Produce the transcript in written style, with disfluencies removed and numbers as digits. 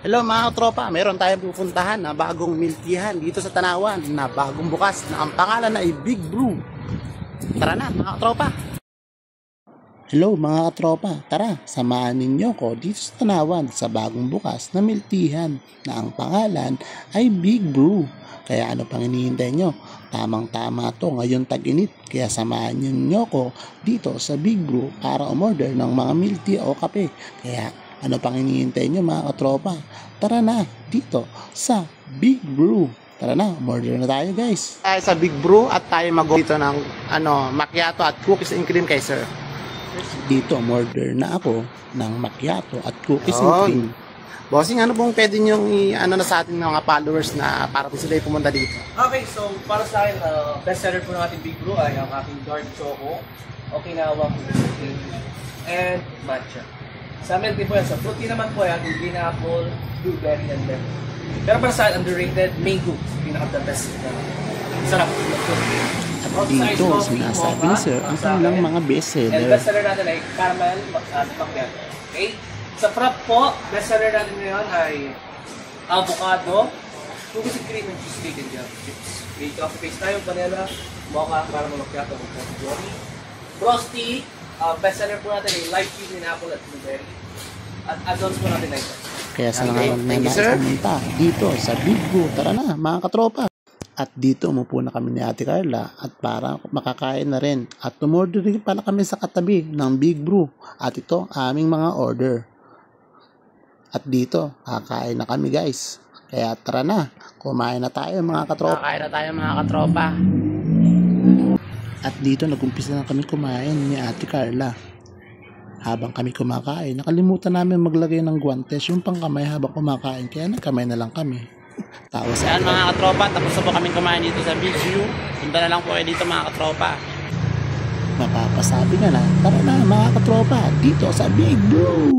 Hello mga katropa, meron tayong pupuntahan na bagong milkihan dito sa Tanawan na bagong bukas na ang pangalan ay Big Brew. Tara na mga katropa. Hello mga katropa, tara samahan ninyo ko dito sa Tanawan sa bagong bukas na milkihan na ang pangalan ay Big Brew. Kaya ano pang hinihintay nyo? Tamang-tama to ngayon tag-init. Kaya samahan ninyo ko dito sa Big Brew para umorder ng mga milk tea o kape. Kaya ano pang hinihintay nyo mga katropa? Tara na dito sa Big Brew. Tara na, umorder na tayo guys. Tayo sa Big Brew at tayo dito ng macchiato at cookies and cream kay sir. Dito umorder na ako ng macchiato at cookies and cream. Bossing, ano pong pwede nyong na sa ating mga followers na para po sila pumunta dito? Okay, so para sa akin, best seller po ng ating Big Brew ay ang aking dark choco, Okinawa fruity, and matcha. Sa milk tea po yan, sa fruity naman po yan, green apple, blueberry, and lemon. Pero para sa akin, underrated, mango, pinaka-the best na sarap. At dito, sinasabi ni sir ang kanilang mga best seller. And best seller natin ay caramel at macchiato. Okay? Sa frap po, best seller natin ngayon ay avocado, cookies and cream, and cheese bacon jam chips. May coffee paste tayo, vanilla, mocha, caramel macchiato, and frosty, best seller po natin ay light cheese and apple at blueberry. At add-ons po natin ay ito. Kaya sa mga pumunta dito sa Big Brew, tara na mga katropa. At dito umupo na kami ni Ate Carla at para makakain na rin. At tumorder rin pala kami sa katabi ng Big Brew. At ito aming mga order. At dito, kakain na kami guys. Kaya tara na, kumain na tayo mga katropa. Kakain na tayo mga katropa. At dito nag-umpisa na kami kumain ni Ate Carla. Habang kami kumakain, nakalimutan namin maglagay ng guantes yung pangkamay habang kumakain. Kaya nagkamay na lang kami. Tawa sa yan mga katropa, tapos na po kami kumain dito sa Big Brew. Punta na lang po kayo dito mga katropa. Mapapasabi na tara na mga katropa, dito sa Big Brew.